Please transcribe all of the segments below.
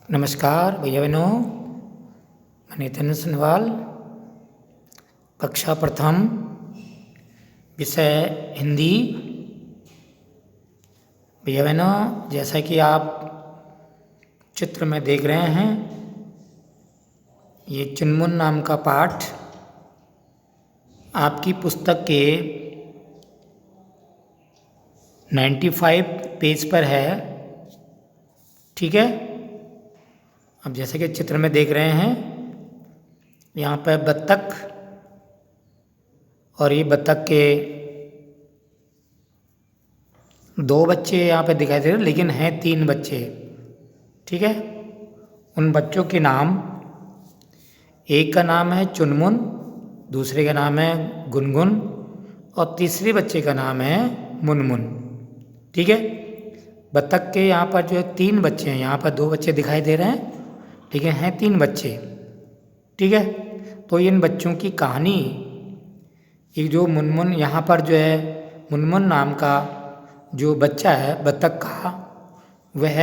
नमस्कार भैया बहनों, मैं नितिन सनवाल। कक्षा प्रथम, विषय हिंदी। भैया बहनों, जैसा कि आप चित्र में देख रहे हैं, ये चुनमुन नाम का पाठ आपकी पुस्तक के 95 पेज पर है। ठीक है। अब जैसे कि चित्र में देख रहे हैं, यहाँ पर बत्तख और ये बत्तख के दो बच्चे यहाँ पे दिखाई दे रहे हैं, लेकिन हैं 3 बच्चे। ठीक है। उन बच्चों के नाम, एक का नाम है चुनमुन, दूसरे का नाम है गुनगुन और तीसरे बच्चे का नाम है मुनमुन। ठीक है। बत्तख के यहाँ पर जो है 3 बच्चे हैं, यहाँ पर 2 बच्चे दिखाई दे रहे हैं, लेकिन हैं 3 बच्चे। ठीक है। तो इन बच्चों की कहानी, ये जो मुनमुन, यहाँ पर जो है मुनमुन नाम का जो बच्चा है बत्तख का, वह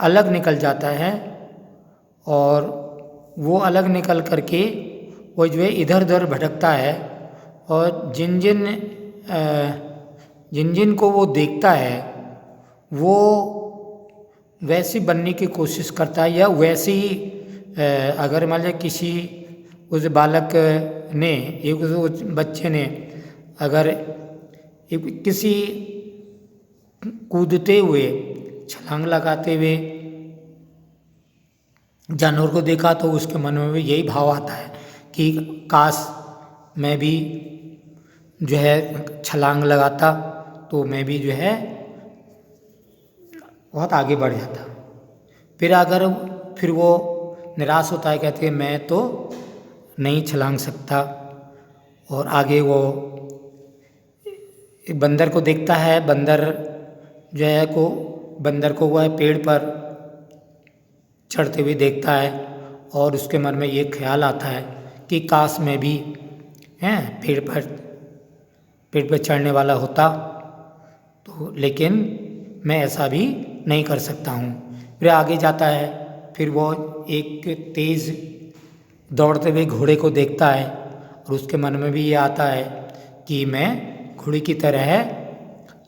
अलग निकल जाता है और वो अलग निकल करके वो जो है इधर उधर भटकता है और जिन जिन को वो देखता है वो वैसी बनने की कोशिश करता है, या वैसे ही अगर मान लीजिए किसी उस बालक ने, एक उस बच्चे ने अगर किसी कूदते हुए, छलांग लगाते हुए जानवर को देखा तो उसके मन में भी यही भाव आता है कि काश मैं भी जो है छलांग लगाता तो मैं भी जो है बहुत आगे बढ़ जाता। फिर वो निराश होता है, कहते हैं मैं तो नहीं छलांग सकता। और आगे वो एक बंदर को देखता है, बंदर को वह पेड़ पर चढ़ते हुए देखता है और उसके मन में ये ख्याल आता है कि काश मैं भी पेड़ पर चढ़ने वाला होता, तो लेकिन मैं ऐसा भी नहीं कर सकता हूँ। फिर आगे जाता है, फिर वो एक तेज़ दौड़ते हुए घोड़े को देखता है और उसके मन में भी ये आता है कि मैं घोड़े की तरह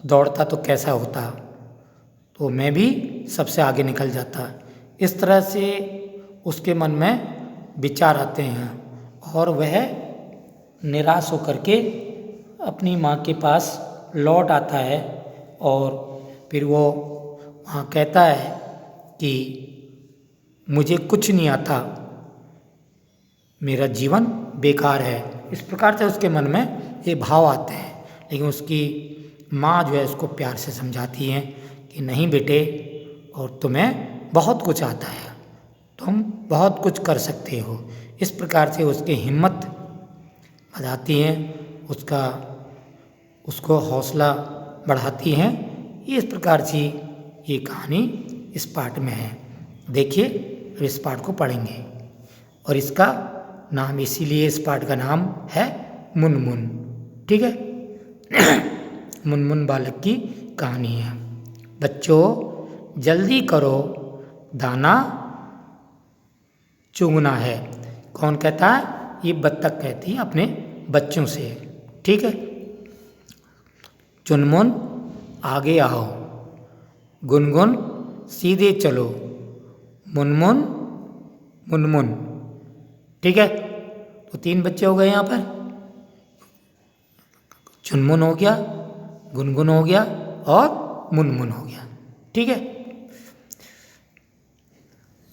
दौड़ता तो कैसा होता, तो मैं भी सबसे आगे निकल जाता। इस तरह से उसके मन में विचार आते हैं और वह निराश होकर के अपनी माँ के पास लौट आता है और फिर वो वहाँ कहता है कि मुझे कुछ नहीं आता, मेरा जीवन बेकार है। इस प्रकार से उसके मन में ये भाव आते हैं, लेकिन उसकी माँ जो है उसको प्यार से समझाती है कि नहीं बेटे, और तुम्हें बहुत कुछ आता है, तुम बहुत कुछ कर सकते हो। इस प्रकार से उसकी हिम्मत बढ़ाती हैं, उसको हौसला बढ़ाती हैं। इस प्रकार से ये कहानी इस पाठ में है। देखिए, इस पाठ को पढ़ेंगे और इसका नाम, इसीलिए इस पाठ का नाम है मुनमुन। ठीक है। मुनमुन बालक की कहानी है। बच्चों जल्दी करो, दाना चुगना है। कौन कहता है? ये बत्तख कहती है अपने बच्चों से। ठीक है। चुनमुन आगे आओ, गुनगुन सीधे चलो, मुनमुन मुनमुन। ठीक है। तो 3 बच्चे हो गए यहाँ पर, चुनमुन हो गया, गुनगुन हो गया और मुनमुन हो गया। ठीक है।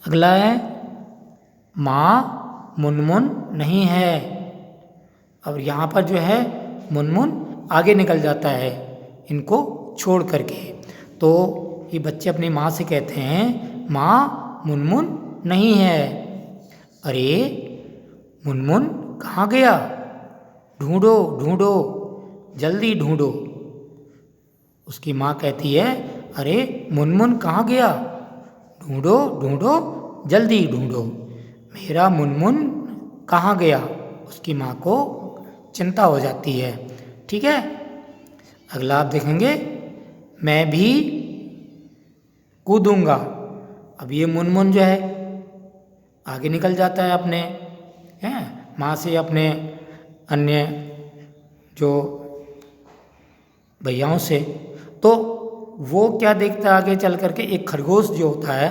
अगला है माँ मुनमुन नहीं है। अब यहाँ पर जो है मुनमुन आगे निकल जाता है इनको छोड़ करके, तो ये बच्चे अपनी माँ से कहते हैं माँ मुनमुन नहीं है। अरे मुनमुन कहाँ गया? ढूंढो ढूंढो, जल्दी ढूंढो। उसकी माँ कहती है अरे मुनमुन कहाँ गया? ढूंढो ढूंढो, जल्दी ढूंढो, मेरा मुनमुन कहाँ गया? उसकी माँ को चिंता हो जाती है। ठीक है। अगला आप देखेंगे, मैं भी कूदूंगा। अब ये मुनमुन जो है आगे निकल जाता है अपने माँ से, अपने अन्य जो भैयाओं से। तो वो क्या देखता है आगे चल करके, एक खरगोश जो होता है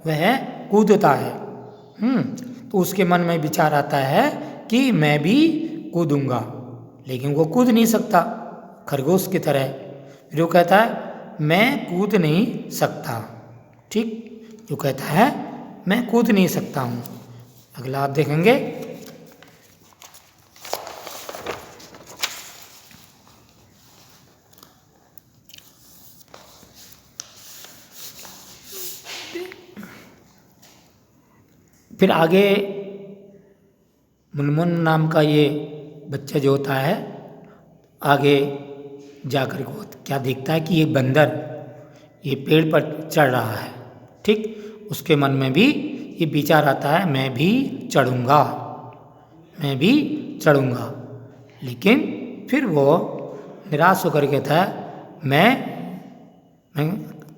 वह कूदता है। तो उसके मन में विचार आता है कि मैं भी कूदूंगा, लेकिन वो कूद नहीं सकता खरगोश की तरह। फिर वो कहता है मैं कूद नहीं सकता। ठीक, जो कहता है मैं कूद नहीं सकता हूँ। अगला आप देखेंगे। फिर आगे मुनमुन नाम का ये बच्चा जो होता है आगे जाकर को क्या देखता है कि ये बंदर ये पेड़ पर चढ़ रहा है। ठीक, उसके मन में भी ये विचार आता है मैं भी चढ़ूँगा, मैं भी चढ़ूँगा। लेकिन फिर वो निराश होकर कहता है मैं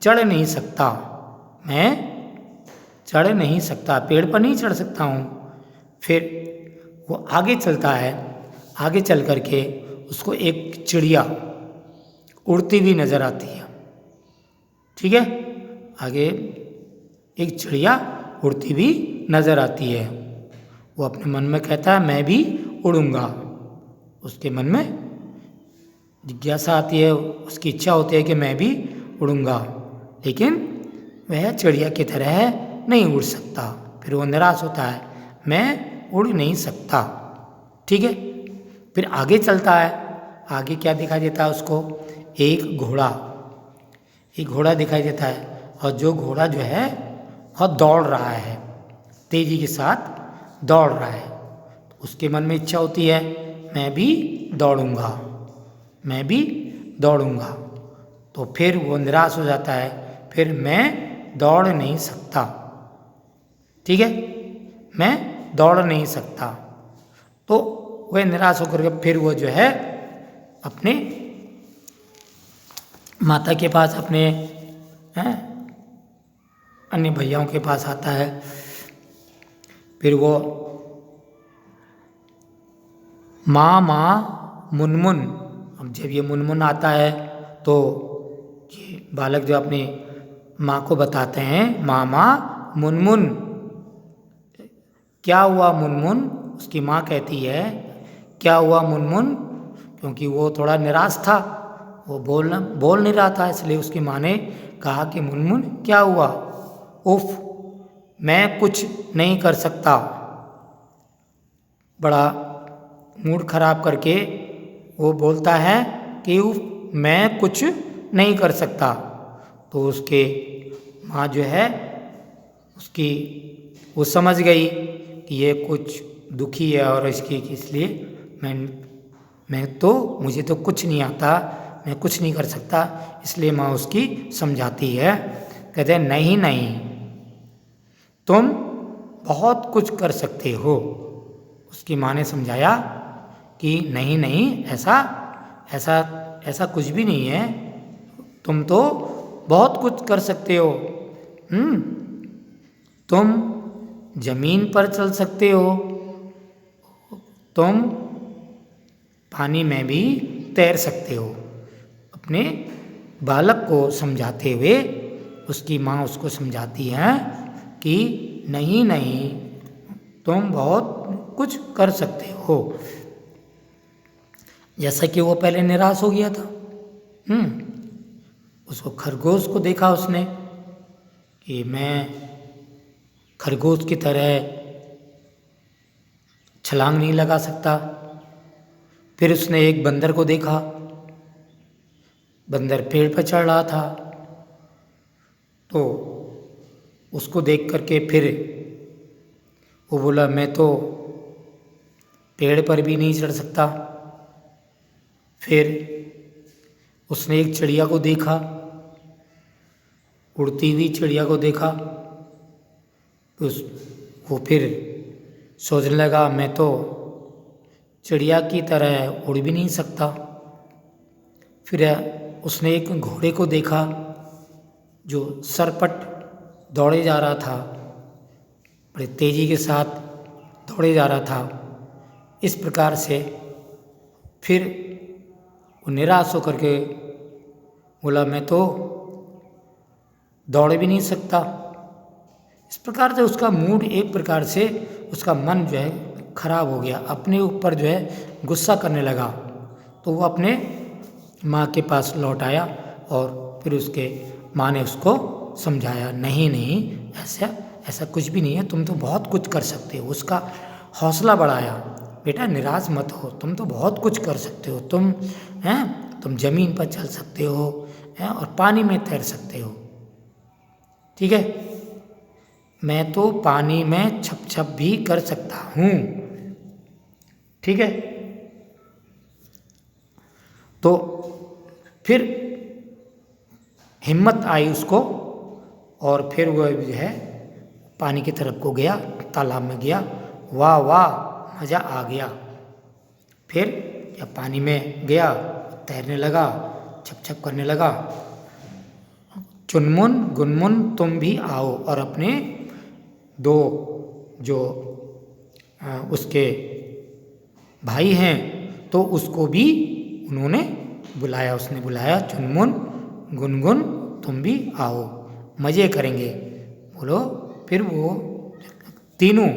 चढ़ नहीं सकता, मैं चढ़ नहीं सकता, पेड़ पर नहीं चढ़ सकता हूँ। फिर वो आगे चलता है। आगे चल करके उसको एक चिड़िया उड़ती हुई नजर आती है। ठीक है, आगे एक चिड़िया उड़ती हुई नजर आती है। वो अपने मन में कहता है मैं भी उड़ूंगा। उसके मन में जिज्ञासा आती है, उसकी इच्छा होती है कि मैं भी उड़ूंगा, लेकिन वह चिड़िया की तरह नहीं उड़ सकता। फिर वो निराश होता है, मैं उड़ नहीं सकता। ठीक है, फिर आगे चलता है। आगे क्या दिखाई देता है उसको, एक घोड़ा दिखाई देता है। और जो घोड़ा जो है वह दौड़ रहा है, तेजी के साथ दौड़ रहा है। उसके मन में इच्छा होती है मैं भी दौड़ूंगा, मैं भी दौड़ूंगा। तो फिर वो निराश हो जाता है, फिर मैं दौड़ नहीं सकता। ठीक है, मैं दौड़ नहीं सकता। तो वह निराश होकर के फिर वो जो है अपने माता के पास, अपने अन्य भैयाओं के पास आता है। फिर वो माँ मुनमुन, अब जब ये मुनमुन आता है तो ये बालक जो अपनी माँ को बताते हैं मामा मुनमुन, क्या हुआ मुनमुन। उसकी माँ कहती है क्या हुआ मुनमुन, क्योंकि वो थोड़ा निराश था, वो बोल नहीं रहा था। इसलिए उसकी माँ ने कहा कि मुनमुन क्या हुआ। उफ, मैं कुछ नहीं कर सकता। बड़ा मूड खराब करके वो बोलता है कि उफ, मैं कुछ नहीं कर सकता। तो उसके माँ जो है उसकी वो समझ गई कि ये कुछ दुखी है और इसलिए मुझे तो कुछ नहीं आता, मैं कुछ नहीं कर सकता। इसलिए माँ उसकी समझाती है, कहते हैं नहीं नहीं, तुम बहुत कुछ कर सकते हो। उसकी माँ ने समझाया कि नहीं नहीं, ऐसा कुछ भी नहीं है, तुम तो बहुत कुछ कर सकते हो। तुम जमीन पर चल सकते हो, तुम पानी में भी तैर सकते हो। अपने बालक को समझाते हुए उसकी माँ उसको समझाती है कि नहीं नहीं, तुम बहुत कुछ कर सकते हो। जैसा कि वो पहले निराश हो गया था। उसको खरगोश को देखा उसने कि मैं खरगोश की तरह छलांग नहीं लगा सकता। फिर उसने एक बंदर को देखा, बंदर पेड़ पर चढ़ रहा था। तो उसको देख करके फिर वो बोला मैं तो पेड़ पर भी नहीं चढ़ सकता। फिर उसने एक चिड़िया को देखा, उड़ती हुई चिड़िया को देखा। तो वो फिर सोचने लगा मैं तो चिड़िया की तरह उड़ भी नहीं सकता। फिर उसने एक घोड़े को देखा, जो सरपट दौड़े जा रहा था, बड़े तेज़ी के साथ दौड़े जा रहा था। इस प्रकार से फिर वो निराश होकर के बोला मैं तो दौड़ भी नहीं सकता। इस प्रकार से उसका मूड, एक प्रकार से उसका मन जो है खराब हो गया, अपने ऊपर जो है गुस्सा करने लगा। तो वो अपने माँ के पास लौट आया और फिर उसके माँ ने उसको समझाया, नहीं नहीं ऐसा कुछ भी नहीं है, तुम तो बहुत कुछ कर सकते हो। उसका हौसला बढ़ाया, बेटा निराश मत हो, तुम तो बहुत कुछ कर सकते हो, तुम ज़मीन पर चल सकते हो और पानी में तैर सकते हो, ठीक है, मैं तो पानी में छप छप भी कर सकता हूँ, ठीक है। तो फिर हिम्मत आई उसको और फिर वह जो है पानी की तरफ को गया, तालाब में गया। वाह वाह, मज़ा आ गया। फिर जब पानी में गया, तैरने लगा, छप छप करने लगा। चुनमुन गुनमुन तुम भी आओ, और अपने दो जो उसके भाई हैं तो उसको भी उन्होंने बुलाया, उसने बुलाया, चुनमुन गुनगुन तुम भी आओ, मज़े करेंगे, बोलो। फिर वो तीनों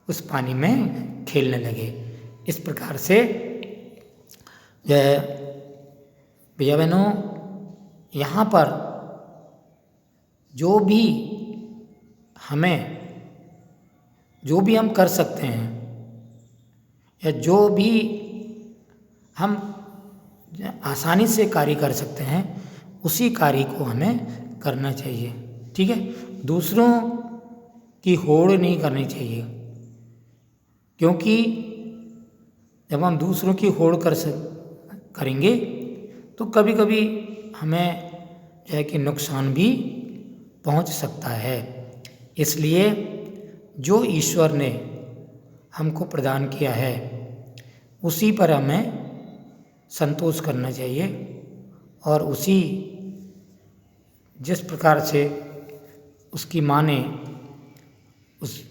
उस पानी में खेलने लगे। इस प्रकार से भैया बहनों, यहाँ पर जो भी हम कर सकते हैं या जो भी हम आसानी से कार्य कर सकते हैं, उसी कार्य को हमें करना चाहिए, ठीक है। दूसरों की होड़ नहीं करनी चाहिए, क्योंकि जब हम दूसरों की होड़ करेंगे तो कभी कभी हमें जो है कि नुकसान भी पहुंच सकता है। इसलिए जो ईश्वर ने हमको प्रदान किया है उसी पर हमें संतोष करना चाहिए, और उसी जिस प्रकार से उसकी माँ ने उस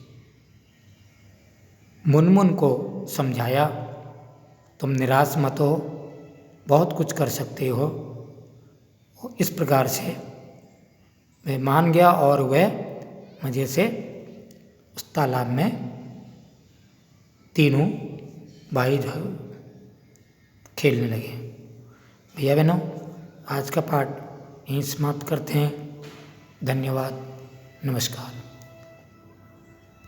मुनमुन को समझाया, तुम निराश मत हो, बहुत कुछ कर सकते हो, इस प्रकार से वह मान गया और वह मज़े से उस तालाब में तीनों भाई जो खेलने लगे। भैया बहनों, आज का पाठ यहीं समाप्त करते हैं। धन्यवाद, नमस्कार।